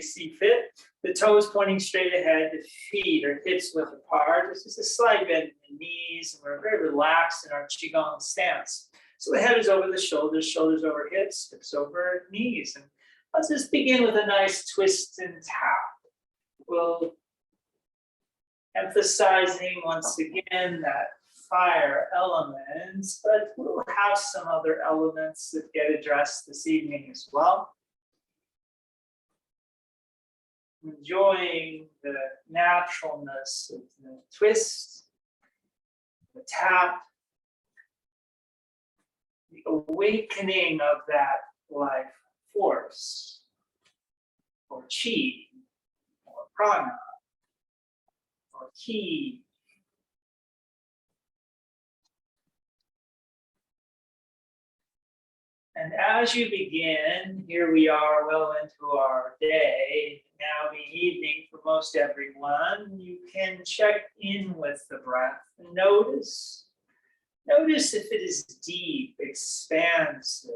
see fit. The toes pointing straight ahead, the feet or hips width apart. This is a slight bend in the knees, and we're very relaxed in our Qigong stance. So the head is over the shoulders over hips, hips over knees. And let's just begin with a nice twist and tap. We'll emphasizing once again that fire elements, but we'll have some other elements that get addressed this evening as well. Enjoying the naturalness of the twist, the tap, the awakening of that life force, or chi, or prana, or ki. And as you begin, here we are well into our day, now the evening for most everyone, you can check in with the breath and notice if it is deep, expansive,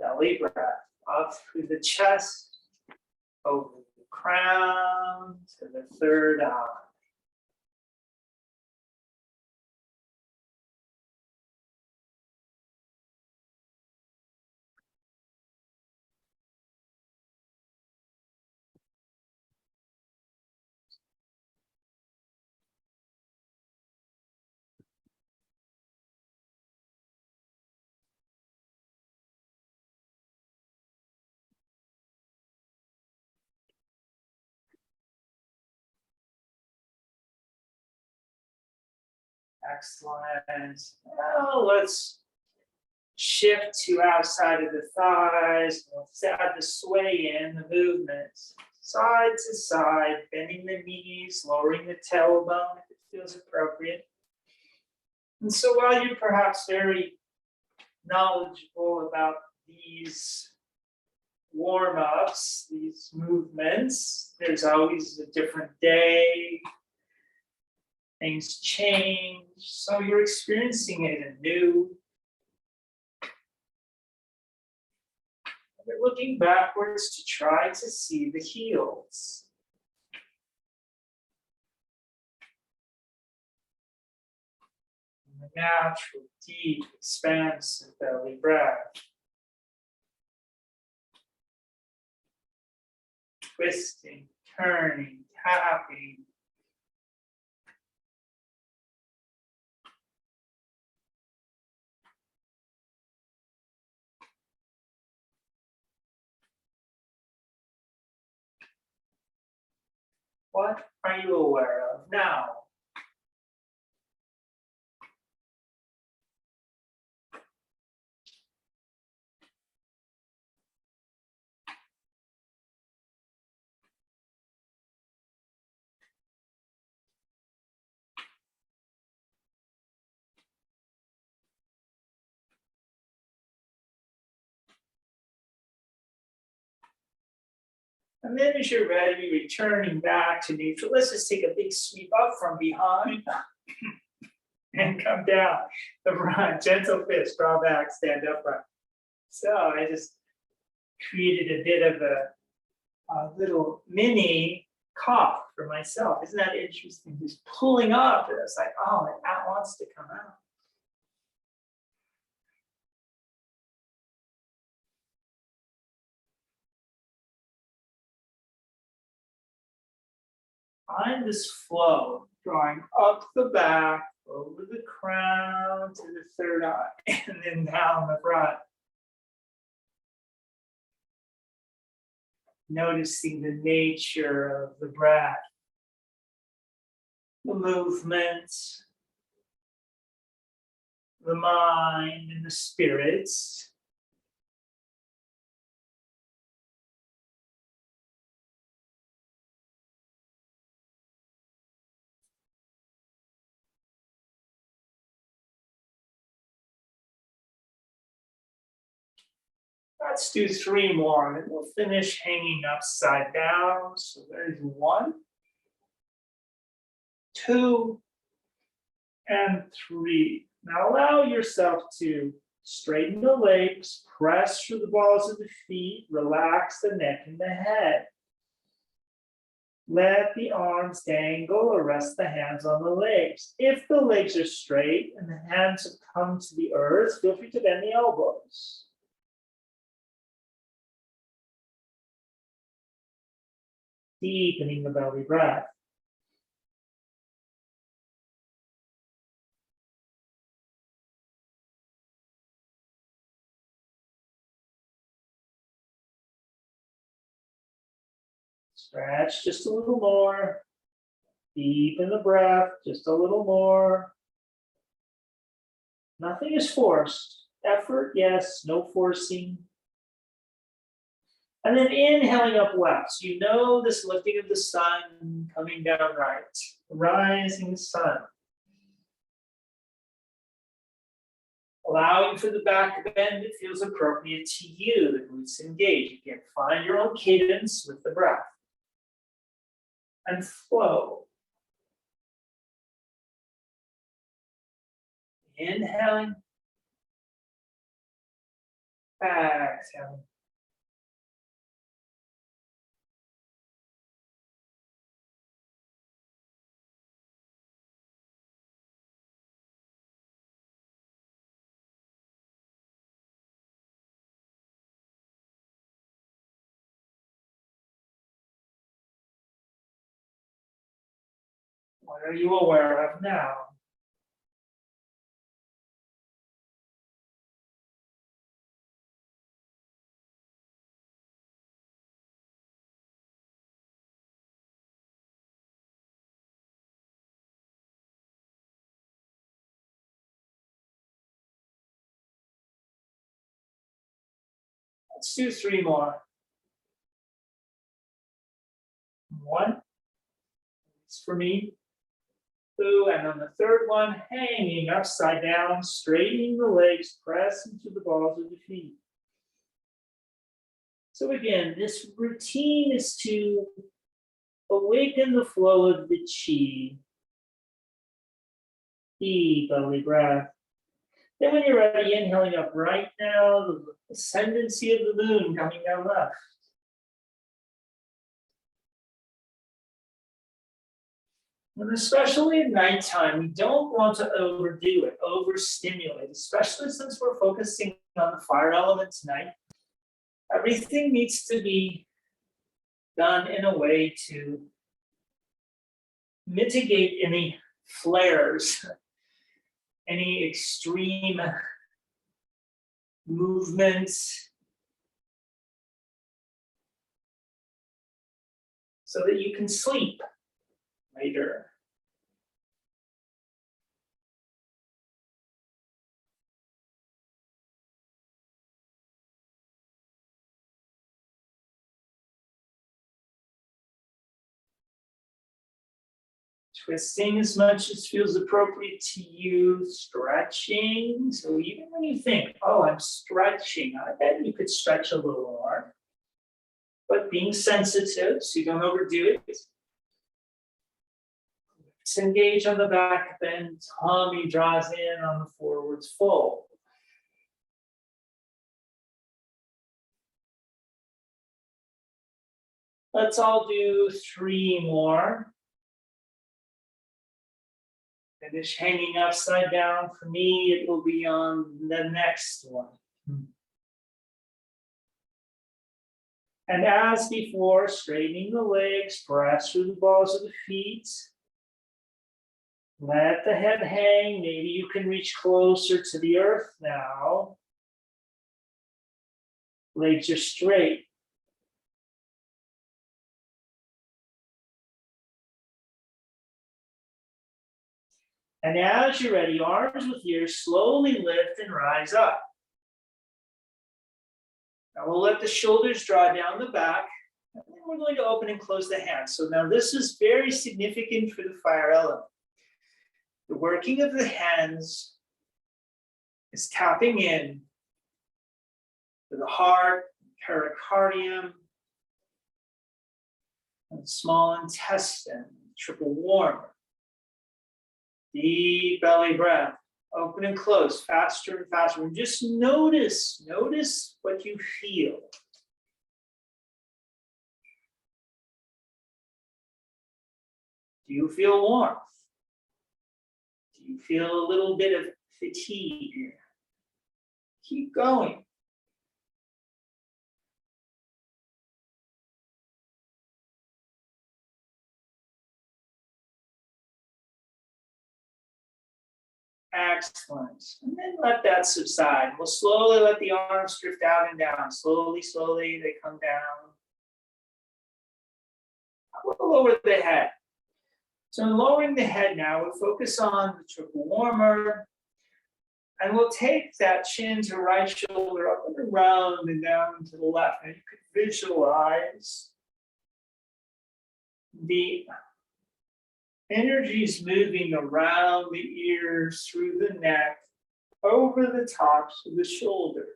belly breath, up through the chest, over the crown to the third eye. Excellent. Now let's shift to outside of the thighs. Let's add the sway in, the movements. Side to side, bending the knees, lowering the tailbone if it feels appropriate. And so while you're perhaps very knowledgeable about these warm-ups, these movements, there's always a different day. Things change, so you're experiencing it anew. You're looking backwards to try to see the heels. And the natural, deep, expansive belly breath. Twisting, turning, tapping. What are you aware of now? And then as you're ready, returning back to neutral, let's just take a big sweep up from behind and come down the front. Gentle fist, draw back, stand upright. So I just created a bit of a little mini cough for myself. Isn't that interesting? Just pulling up, and it's like, oh, that wants to come out. Find this flow, drawing up the back, over the crown to the third eye, and then down the front. Noticing the nature of the breath, the movements, the mind and the spirits. Let's do 3 more, and we'll finish hanging upside down. So there's 1, 2, and 3. Now allow yourself to straighten the legs, press through the balls of the feet, relax the neck and the head. Let the arms dangle or rest the hands on the legs. If the legs are straight and the hands have come to the earth, feel free to bend the elbows. Deepening the belly breath. Stretch just a little more. Deepen the breath just a little more. Nothing is forced. Effort, yes, no forcing. And then inhaling up left. So you know this lifting of the sun coming down right. Rising sun. Allowing for the back bend that feels appropriate to you. The glutes engage. Again, find your own cadence with the breath. And flow. Inhaling. Exhaling. What are you aware of now? Let's do 3 more. 1. It's for me. 2, and on the third one, hanging upside down, straightening the legs, press into the balls of the feet. So again, this routine is to awaken the flow of the qi. Deep belly breath. Then when you're ready, inhaling up right now, the ascendancy of the moon coming down left. And especially at nighttime, we don't want to overdo it, overstimulate, especially since we're focusing on the fire element tonight. Everything needs to be done in a way to mitigate any flares, any extreme movements, so that you can sleep later. Twisting as much as feels appropriate to you, stretching. So even when you think, oh, I'm stretching, I bet you could stretch a little more. But being sensitive so you don't overdo it. Let's engage on the back bend. Tummy draws in on the forwards fold. Let's all do 3 more. Finish hanging upside down. For me, it will be on the next one. And as before, straightening the legs, press through the balls of the feet. Let the head hang. Maybe you can reach closer to the earth now. Legs are straight. And as you're ready, arms with ears, slowly lift and rise up. Now we'll let the shoulders draw down the back, and then we're going to open and close the hands. So now this is very significant for the fire element. The working of the hands is tapping in to the heart, pericardium, and small intestine, triple warmer. Deep belly breath, open and close, faster and faster. And just notice what you feel. Do you feel warmth? Do you feel a little bit of fatigue? Keep going. Excellent. And then let that subside. We'll slowly let the arms drift out and down. Slowly, slowly, they come down. We'll lower the head. So in lowering the head now, we'll focus on the triple warmer. And we'll take that chin to right shoulder up and around and down to the left. And you could visualize the energies moving around the ears, through the neck, over the tops of the shoulders.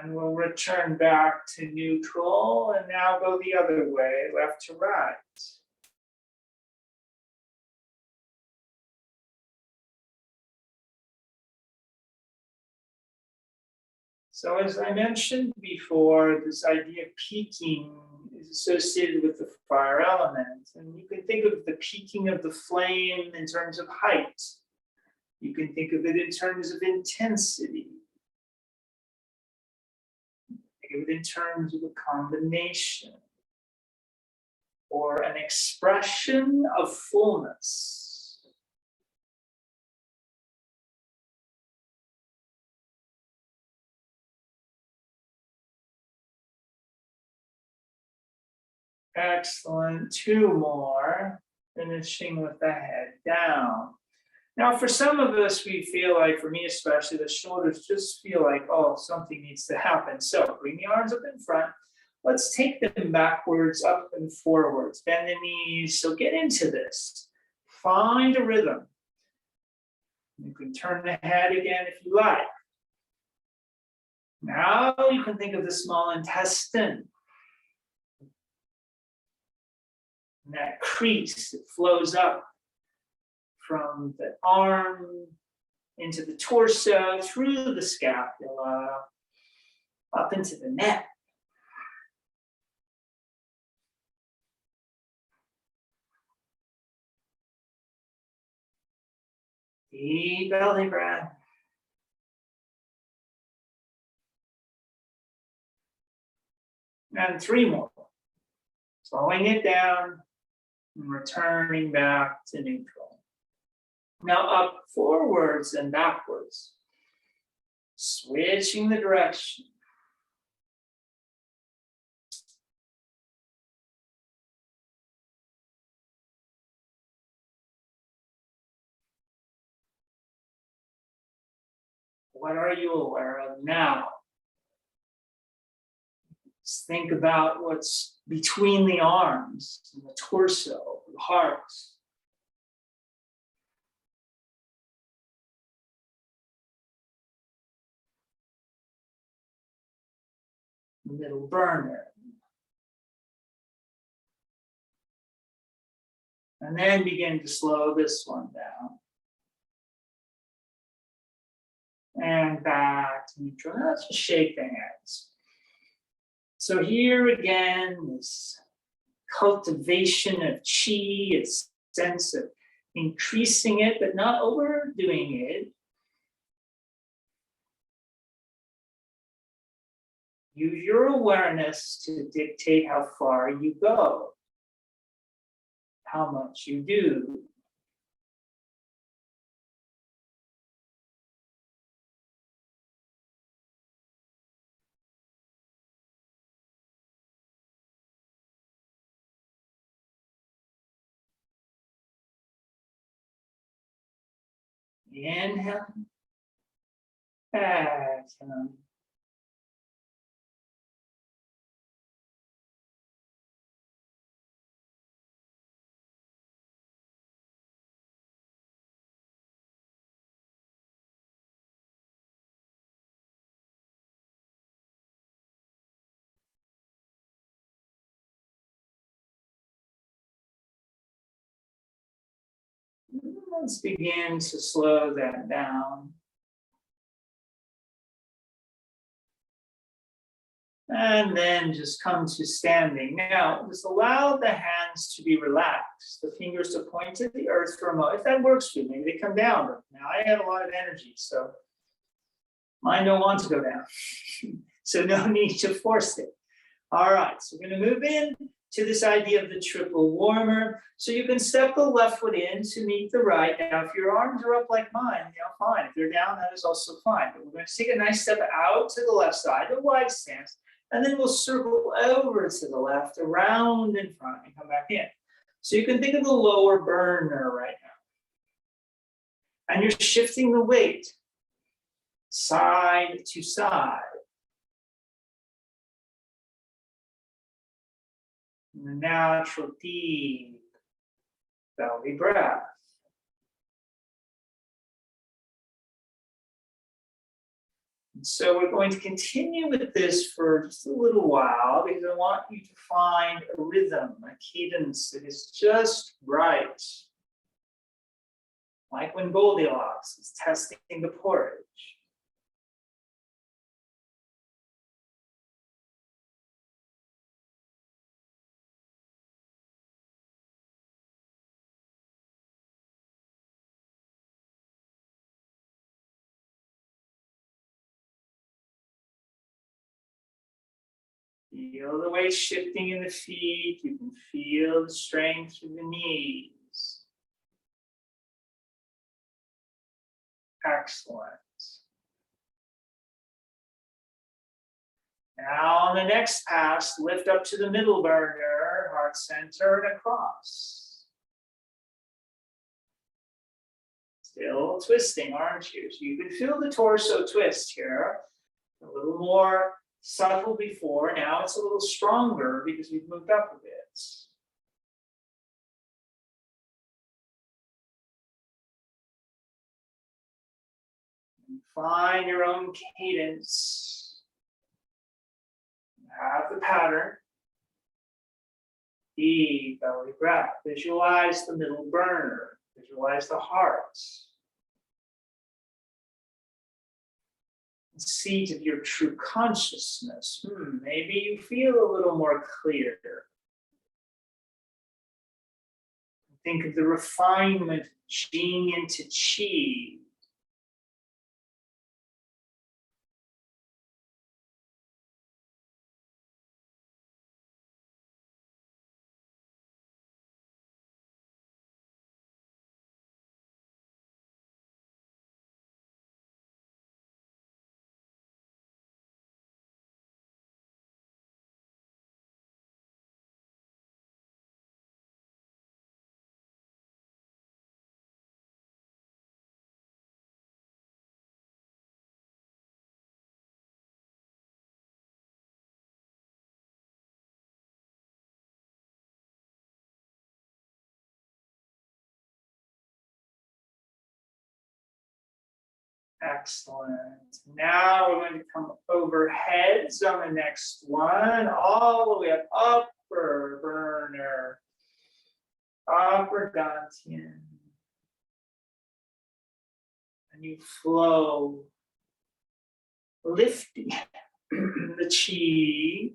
And we'll return back to neutral and now go the other way, left to right. So as I mentioned before, this idea of peaking is associated with the fire element. And you can think of the peaking of the flame in terms of height. You can think of it in terms of intensity. Think of it in terms of a combination or an expression of fullness. Excellent. Two more, finishing with the head down. Now, for some of us, we feel like, for me especially, the shoulders just feel like, oh, something needs to happen. So bring the arms up in front. Let's take them backwards, up and forwards. Bend the knees. So get into this. Find a rhythm. You can turn the head again if you like. Now you can think of the small intestine. And that crease that flows up from the arm into the torso, through the scapula, up into the neck. Deep belly breath. And three more. Slowing it down and returning back to neutral. Now up forwards and backwards. Switching the direction. What are you aware of now? Just think about what's between the arms and the torso, the heart. The middle burner. And then begin to slow this one down. And back to neutral. Now let's just shake the hands. So here again, this cultivation of qi, a sense of increasing it, but not overdoing it. Use your awareness to dictate how far you go, how much you do. Inhale, exhale. Let's begin to slow that down. And then just come to standing. Now, just allow the hands to be relaxed, the fingers to point to the earth for a moment. If that works for you, maybe they come down. But now I have a lot of energy, so mine don't want to go down. So no need to force it. All right, so we're going to move in to this idea of the triple warmer. So you can step the left foot in to meet the right. Now, if your arms are up like mine, fine. If they're down, that is also fine. But we're going to take a nice step out to the left side, a wide stance. And then we'll circle over to the left, around in front, and come back in. So you can think of the lower burner right now. And you're shifting the weight side to side. And the natural deep belly breath. So we're going to continue with this for just a little while because I want you to find a rhythm, a cadence that is just right. Like when Goldilocks is testing the porridge. Feel the weight shifting in the feet. You can feel the strength through the knees. Excellent. Now on the next pass, lift up to the middle burner, heart center and across. Still twisting, aren't you? So you can feel the torso twist here. A little more subtle before, now it's a little stronger because we've moved up a bit. And find your own cadence. Have the pattern. Deep belly breath. Visualize the middle burner. Visualize the heart. Seat of your true consciousness. Maybe you feel a little more clear. Think of the refinement of Jing into Qi. Excellent. Now we're going to come over heads on the next one, all the way up, upper burner, upper dantian. And you flow, lifting the chi.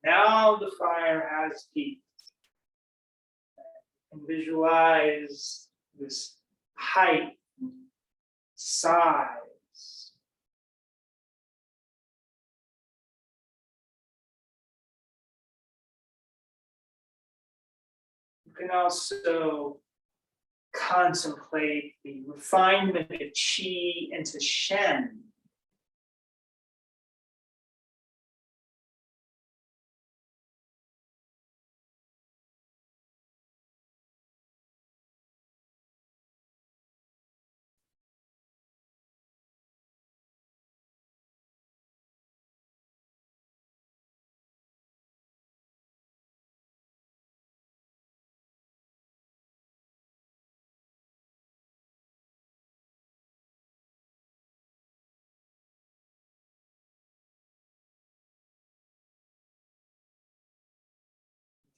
Now the fire has peaked. And visualize this height, size. You can also contemplate the refinement of Qi into Shen.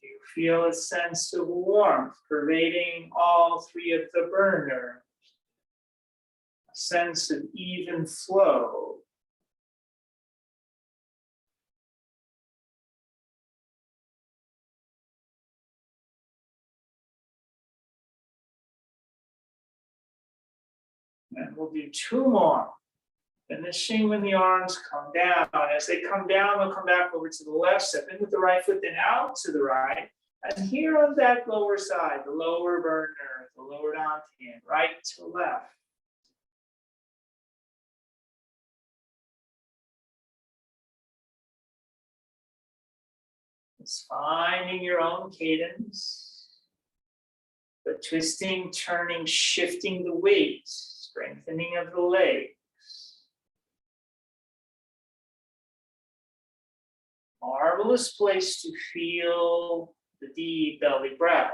You feel a sense of warmth pervading all three of the burners, a sense of even flow. And we'll do two more. Finishing when the arms come down. As they come down, they'll come back over to the left, step in with the right foot, then out to the right. And here on that lower side, the lower burner, the lower dantian, right to left. It's finding your own cadence, but twisting, turning, shifting the weight, strengthening of the legs. Marvelous place to feel the deep belly breath.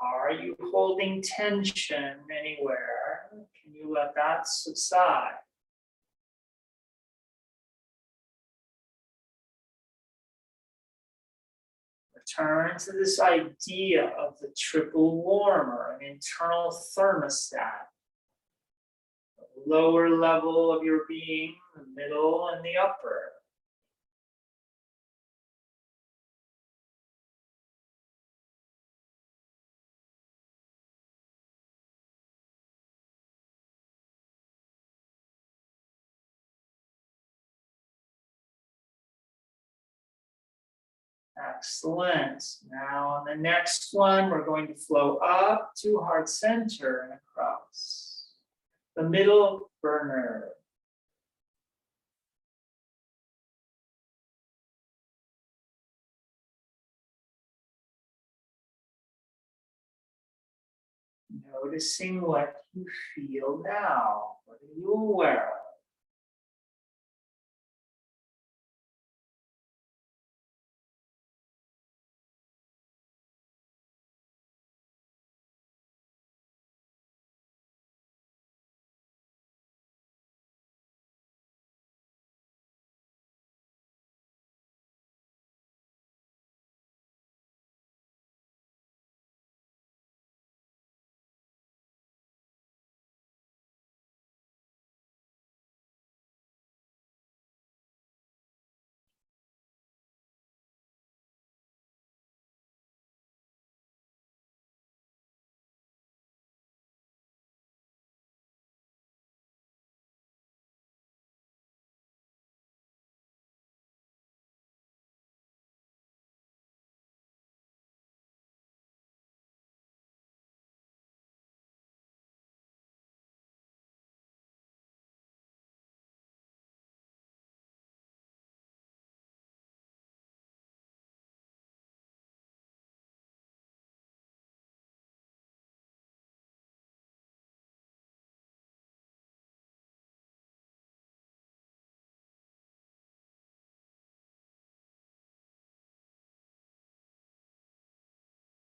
Are you holding tension anywhere? Can you let that subside? Return to this idea of the triple warmer, an internal thermostat. The lower level of your being, the middle and the upper. Excellent. Now on the next one, we're going to flow up to heart center and across. The middle burner. Noticing what you feel now. What are you aware of?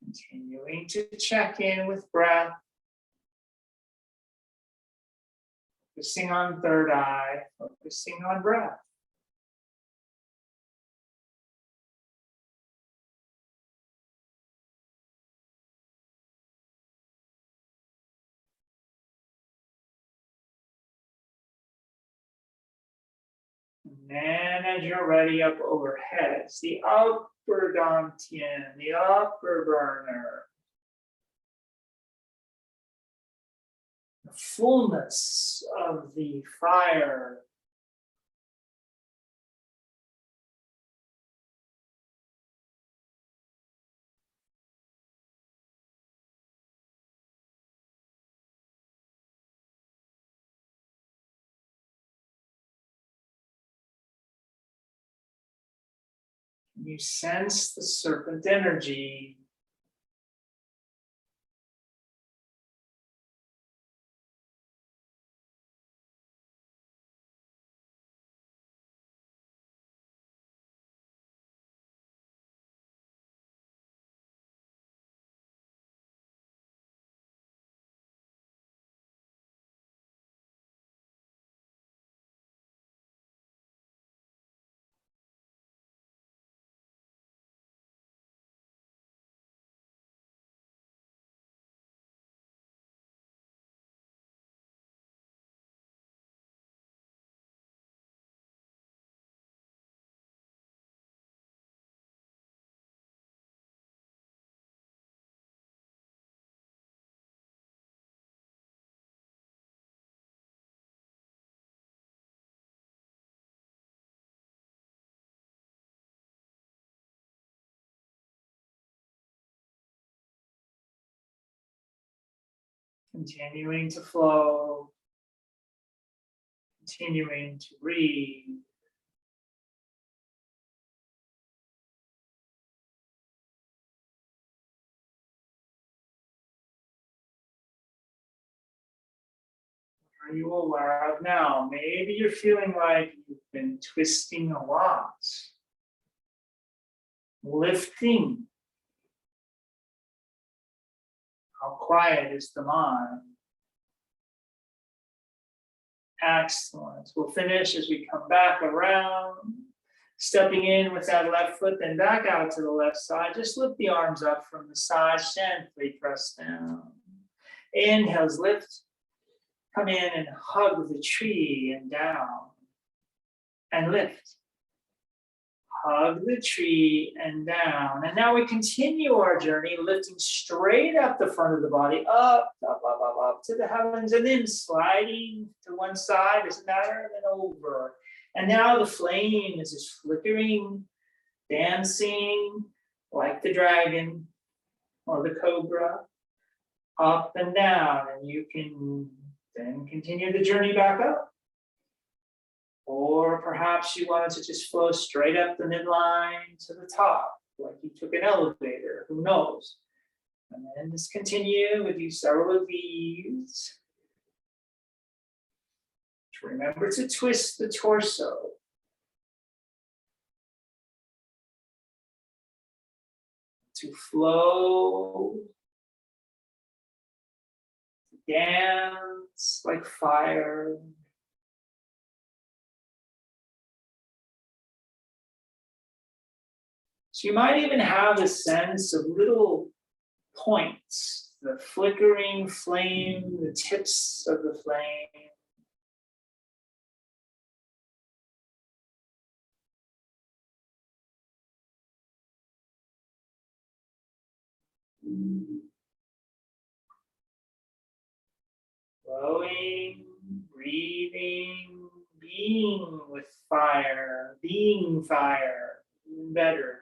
Continuing to check in with breath. Focusing on third eye, focusing on breath. And then as you're ready, up overhead, it's the upper dantian, the upper burner. The fullness of the fire. You sense the serpent energy. Continuing to flow. Continuing to breathe. What are you aware of now? Maybe you're feeling like you've been twisting a lot. Lifting. How quiet is the mind? Excellent. We'll finish as we come back around. Stepping in with that left foot, then back out to the left side. Just lift the arms up from the side, gently press down. Inhales, lift. Come in and hug the tree and down. And lift. Hug the tree and down. And now we continue our journey, lifting straight up the front of the body, up, up, up, up, up to the heavens, and then sliding to one side, doesn't matter, and then over. And now the flame is just flickering, dancing like the dragon or the cobra, up and down. And you can then continue the journey back up. Or perhaps you wanted to just flow straight up the midline to the top, like you took an elevator, who knows? And then just continue with you several of these. Remember to twist the torso. To flow. To dance like fire. So you might even have a sense of little points, the flickering flame, the tips of the flame. Flowing, breathing, being with fire, being fire, even better.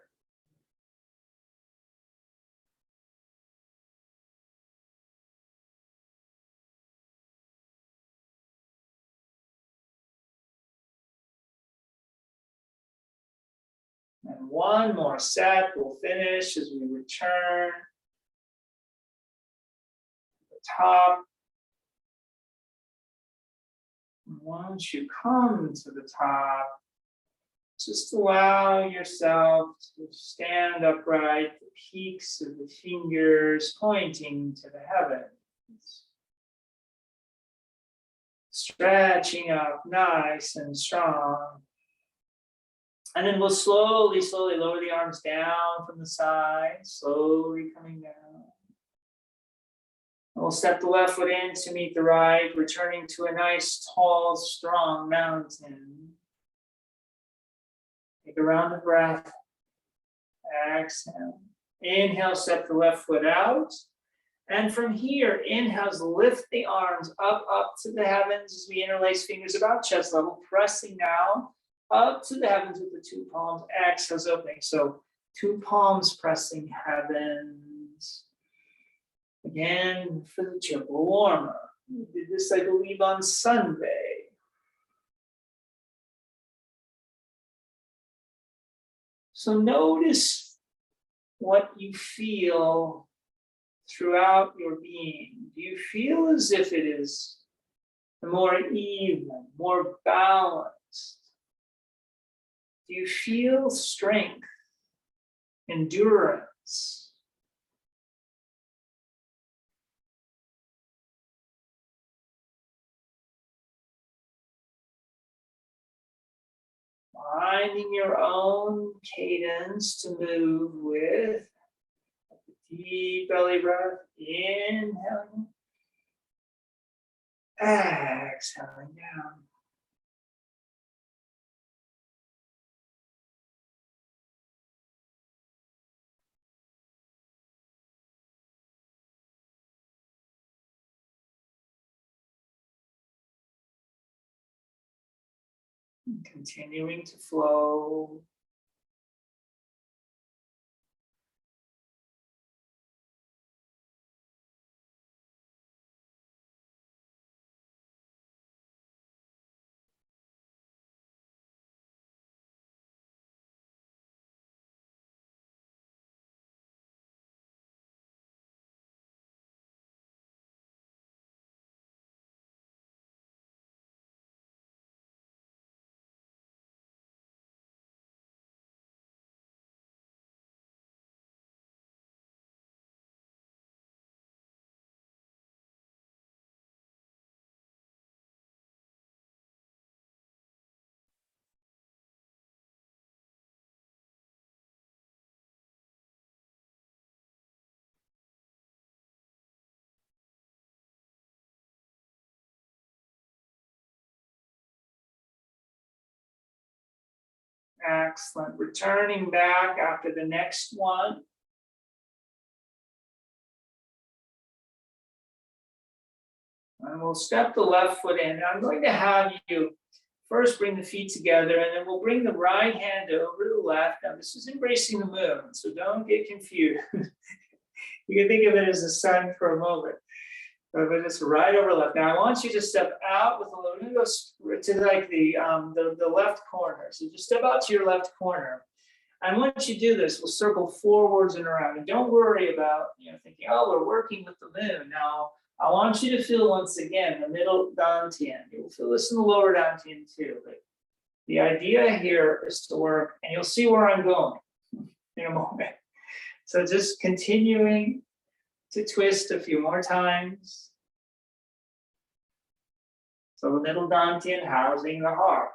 And one more set, we'll finish as we return to the top. And once you come to the top, just allow yourself to stand upright, the peaks of the fingers pointing to the heavens. Stretching up nice and strong. And then we'll slowly, slowly lower the arms down from the side, slowly coming down. And we'll step the left foot in to meet the right, returning to a nice, tall, strong mountain. Take a round of breath. Exhale. Inhale, step the left foot out. And from here, inhales, lift the arms up to the heavens as we interlace fingers about chest level, pressing down. Up to the heavens with the two palms, exhales opening. So 2 palms pressing heavens. Again, for the triple warmer. We did this, I believe, on Sunday. So notice what you feel throughout your being. Do you feel as if it is more even, more balanced? Do you feel strength, endurance? Finding your own cadence to move with. Deep belly breath, inhaling, exhaling down. Continuing to flow. Excellent. Returning back after the next one. And we'll step the left foot in. I'm going to have you first bring the feet together, and then we'll bring the right hand over to the left. Now, this is embracing the moon, so don't get confused. You can think of it as the sun for a moment, but it's right over left. Now, I want you to step out with a little, we're going to go to like the left corner. So just step out to your left corner. And once you do this, we'll circle forwards and around. And don't worry about, thinking, oh, we're working with the moon. Now, I want you to feel once again the middle dantian. You'll feel this in the lower dantian too. But the idea here is to work, and you'll see where I'm going in a moment. So just continuing to twist a few more times. So the middle dantian housing the heart.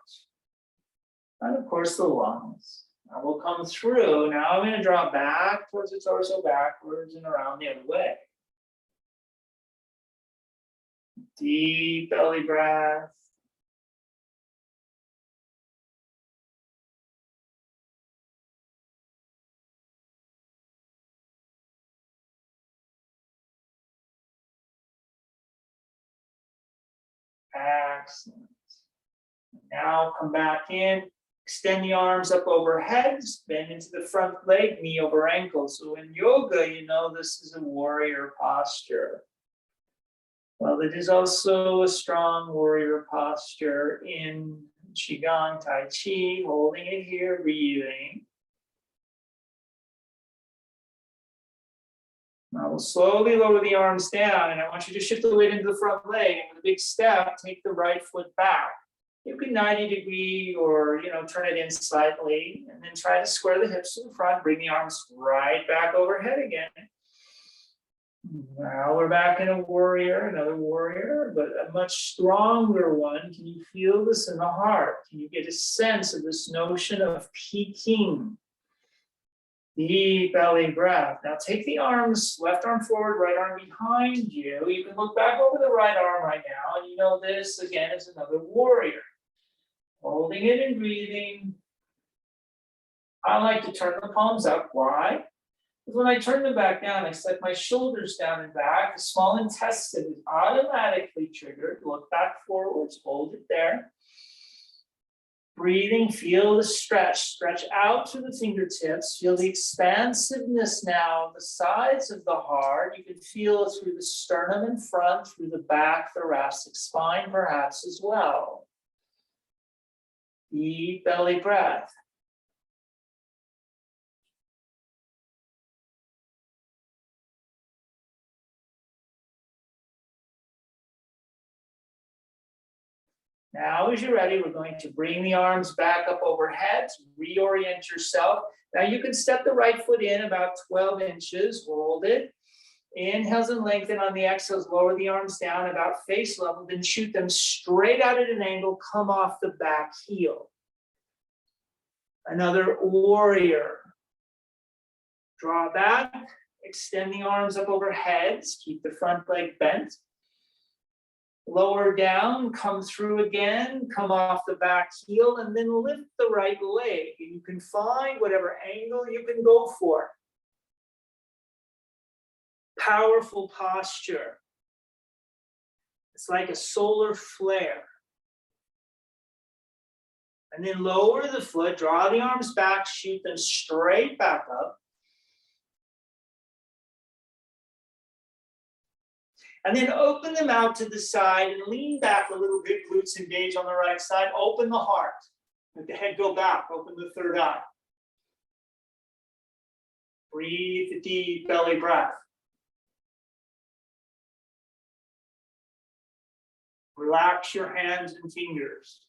And of course the lungs. Now we'll come through. Now I'm going to draw back towards the torso, backwards and around the other way. Deep belly breath. Excellent. Now come back in. Extend the arms up overhead, bend into the front leg, knee over ankle. So in yoga, this is a warrior posture. Well, it is also a strong warrior posture in Qigong, Tai Chi, holding it here, breathing. Now we'll slowly lower the arms down, and I want you to shift the weight into the front leg. And with a big step, take the right foot back. You can 90 degree or, turn it in slightly, and then try to square the hips to the front, bring the arms right back overhead again. Now we're back in a warrior, another warrior, but a much stronger one. Can you feel this in the heart? Can you get a sense of this notion of peaking? Deep belly breath. Now take the arms, left arm forward, right arm behind you. You can look back over the right arm right now, and this again is another warrior. Holding it and breathing. I like to turn the palms up. Why? Because when I turn them back down, I set my shoulders down and back. The small intestine is automatically triggered. Look back forwards, hold it there. Breathing, feel the stretch out through the fingertips. Feel the expansiveness now, the sides of the heart. You can feel it through the sternum in front, through the back, thoracic spine perhaps as well. Deep belly breath. Now, as you're ready, we're going to bring the arms back up overhead, reorient yourself. Now, you can step the right foot in about 12 inches, hold it. Inhales and lengthen on the exhales, lower the arms down about face level, then shoot them straight out at an angle, come off the back heel. Another warrior. Draw back, extend the arms up overhead, keep the front leg bent. Lower down, come through again, come off the back heel, and then lift the right leg. And you can find whatever angle you can go for. Powerful posture. It's like a solar flare. And then lower the foot, draw the arms back, shoot them straight back up. And then open them out to the side and lean back a little bit, glutes engage on the right side. Open the heart. Let the head go back, open the third eye. Breathe a deep belly breath. Relax your hands and fingers.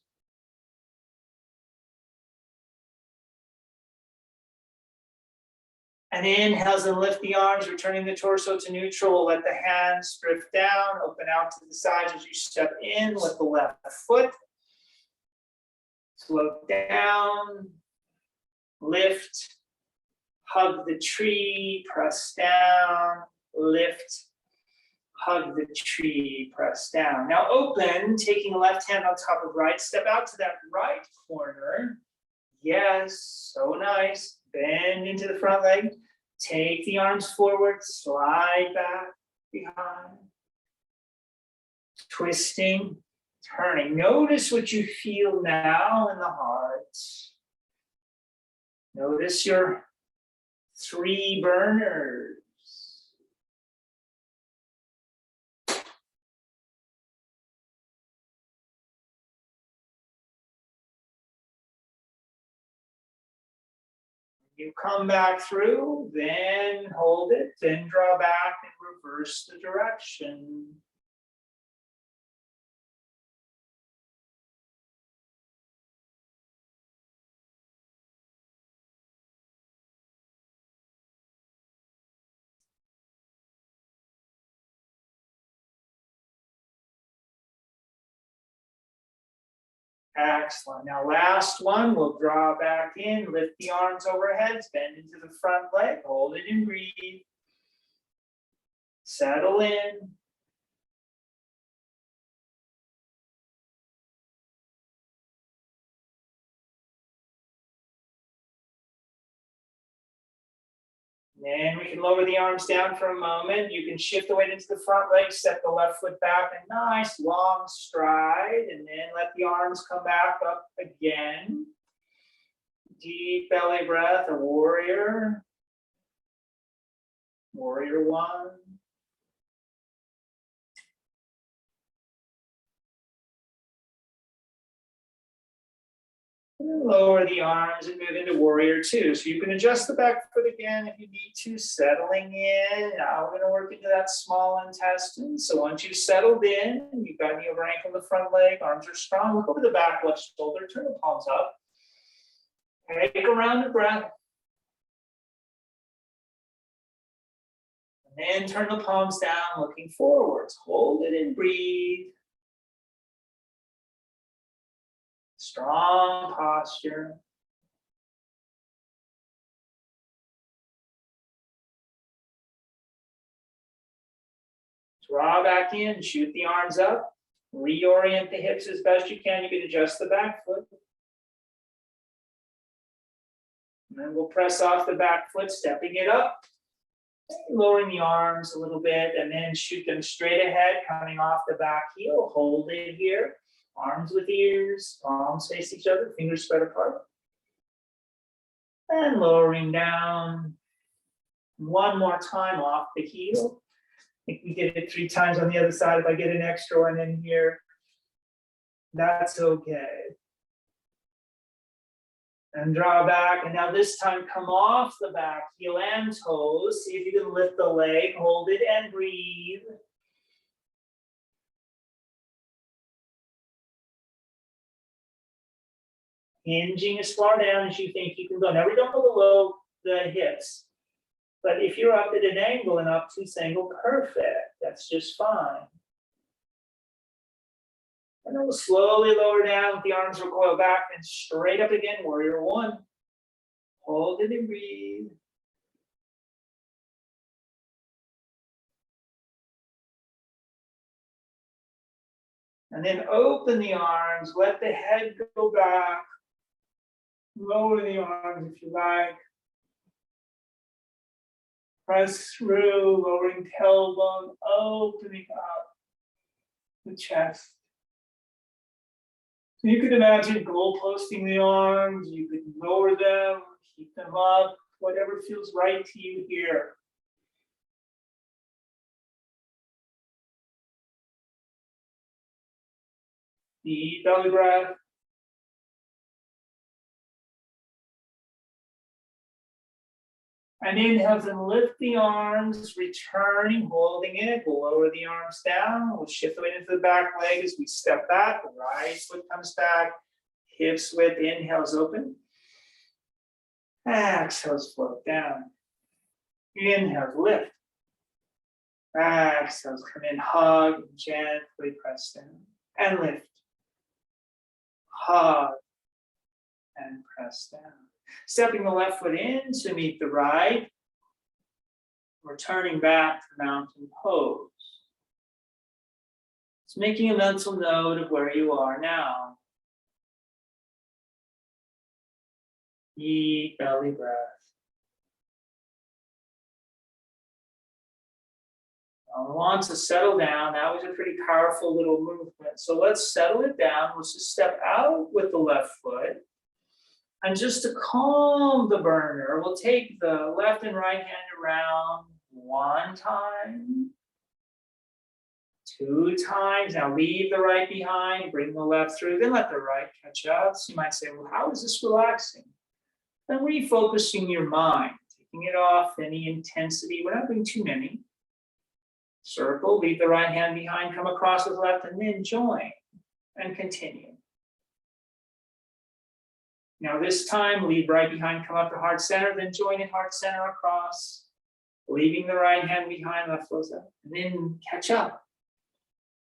And inhales and lift the arms, returning the torso to neutral. Let the hands drift down, open out to the sides as you step in. Lift the left foot. Slow down. Lift. Hug the tree, press down. Lift. Hug the tree, press down. Now open, taking left hand on top of right. Step out to that right corner. Yes, so nice. Bend into the front leg. Take the arms forward, slide back behind. Twisting, turning. Notice what you feel now in the heart. Notice your 3 burners. You come back through, then hold it, then draw back and reverse the direction. Excellent. Now last one, we'll draw back in, lift the arms overhead, bend into the front leg, hold it and breathe. Settle in. Then we can lower the arms down for a moment. You can shift the weight into the front leg, step the left foot back, a nice long stride, and then let the arms come back up again. Deep belly breath, a warrior. Warrior 1. Lower the arms and move into warrior 2. So you can adjust the back foot again if you need to, settling in. Now we're going to work into that small intestine. So once you've settled in, you've got knee over ankle in the front leg, arms are strong, look over the back left shoulder, turn the palms up. Take a round of breath. And then turn the palms down, looking forwards. Hold it and breathe. Strong posture. Draw back in, shoot the arms up. Reorient the hips as best you can. You can adjust the back foot. And then we'll press off the back foot, stepping it up. Lowering the arms a little bit, and then shoot them straight ahead, coming off the back heel. Hold it here. Arms with ears, palms face each other, fingers spread apart. And lowering down. One more time off the heel. I think we did it 3 times on the other side. If I get an extra one in here, that's okay. And draw back, and now this time come off the back, heel and toes. See if you can lift the leg, hold it and breathe. Hinging as far down as you think you can go. Now we don't go below the hips, but if you're up at an angle and obtuse angle, perfect. That's just fine. And then we'll slowly lower down with the arms recoil back and straight up again, warrior 1. Hold it and breathe. And then open the arms, let the head go back. Lower the arms if you like. Press through, lowering tailbone, opening up the chest. So you could imagine goalposting the arms, you could lower them, keep them up, whatever feels right to you here. Deep belly breath. And inhale and lift the arms, returning, holding it. We'll lower the arms down. We'll shift the weight into the back leg as we step back. Right foot comes back. Hips width, inhales open. Exhales float down. Inhales lift. Exhales come in, hug, gently press down. And lift. Hug. And press down. Stepping the left foot in to meet the right. Returning back to mountain pose. It's making a mental note of where you are now. Deep belly breath. I want to settle down. That was a pretty powerful little movement. So let's settle it down. Let's just step out with the left foot. And just to calm the burner, we'll take the left and right hand around one time, two times. Now leave the right behind, bring the left through, then let the right catch up. So you might say, well, how is this relaxing? Then refocusing your mind, taking it off any intensity. We're not doing too many. Circle, leave the right hand behind, come across with left, and then join and continue. Now this time, leave right behind, come up to heart center, then join in heart center across, leaving the right hand behind, left flows up, and then catch up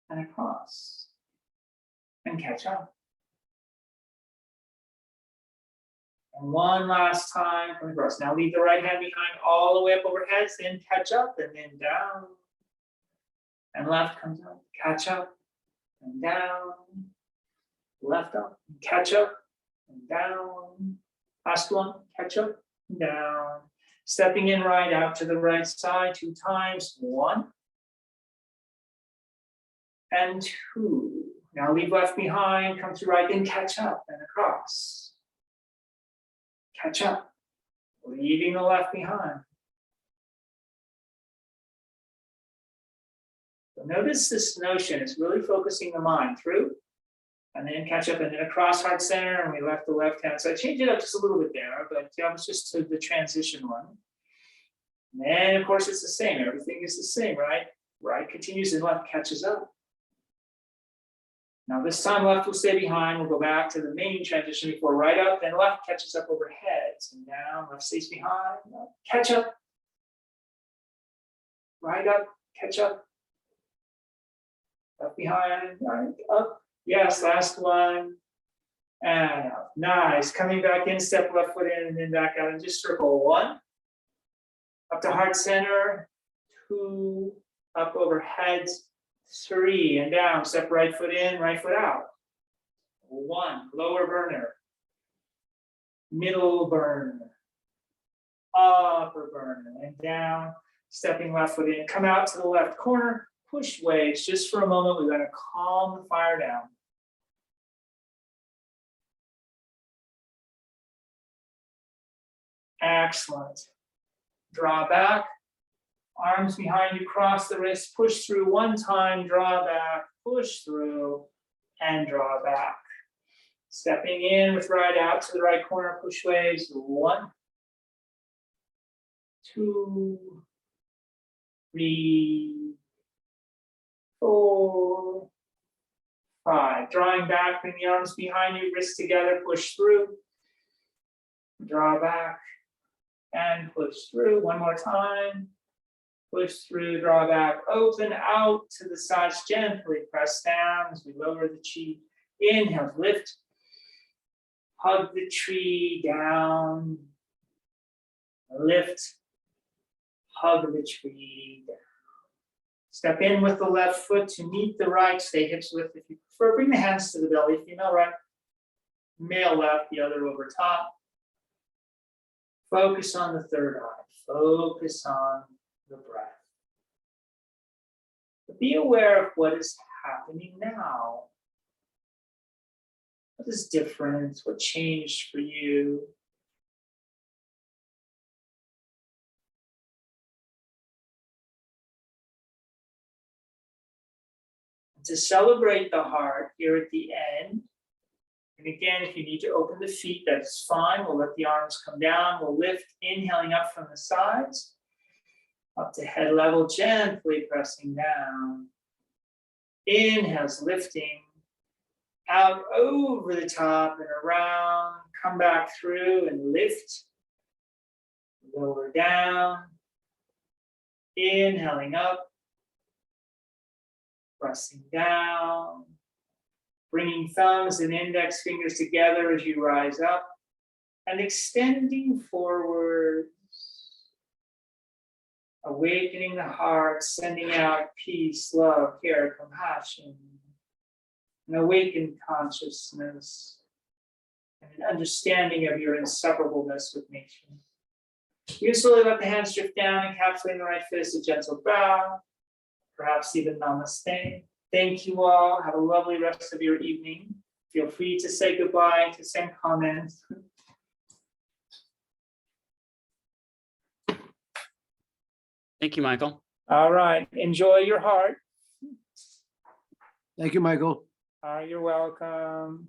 and across and catch up. And one last time, come across. Now leave the right hand behind all the way up over heads, then catch up and then down. And left comes up, catch up and down. Left up, and catch up and down. Last one, catch up and down. Stepping in right out to the right side 2 times. 1 and 2. Now leave left behind, come through right, then catch up and across. Catch up, leaving the left behind. So notice this notion is really focusing the mind through, and then catch up, and then across heart center, and we left the left hand. So I changed it up just a little bit there, but that was just to the transition one. And then, of course, it's the same. Everything is the same, right? Right continues and left catches up. Now this time left will stay behind. We'll go back to the main transition before right up, then left catches up over heads and down. Left stays behind. Catch up. Right up. Catch up. Left behind. Right up. Yes, last one. And up. Nice. Coming back in, step left foot in, and then back out and just circle 1. Up to heart center. 2. Up over heads. 3 and down, step right foot in, right foot out. 1, lower burner, middle burner, upper burner, and down, stepping left foot in. Come out to the left corner, push waves just for a moment. We're going to calm the fire down. Excellent. Draw back. Arms behind you, cross the wrist, push through 1 time, draw back, push through, and draw back. Stepping in with right out to the right corner, push waves. 1, 2, 3, 4, 5. Drawing back, bring the arms behind you, wrists together, push through. Draw back, and push through. 1 more time. Push through, draw back, open out to the sides, gently press down as we lower the chi. Inhale, lift, hug the tree down, lift, hug the tree down. Step in with the left foot to meet the right, stay hips width if you prefer. Bring the hands to the belly, female right, male left, the other over top. Focus on the third eye, focus on the breath. But be aware of what is happening now. What is different? What changed for you? To celebrate the heart here at the end. And again, if you need to open the feet, that's fine. We'll let the arms come down. We'll lift, inhaling up from the sides. Up to head level, gently pressing down. Inhales, lifting. Out over the top and around. Come back through and lift. Lower down. Inhaling up. Pressing down. Bringing thumbs and index fingers together as you rise up. And extending forward. Awakening the heart, sending out peace, love, care, compassion, and awakened consciousness. and an understanding of your inseparableness with nature. You can slowly let the hands drift down, encapsulating the right fist, a gentle bow, perhaps even namaste. Thank you all. Have a lovely rest of your evening. Feel free to say goodbye, to send comments. Thank you, Michael. All right. Enjoy your heart. Thank you, Michael. You're welcome.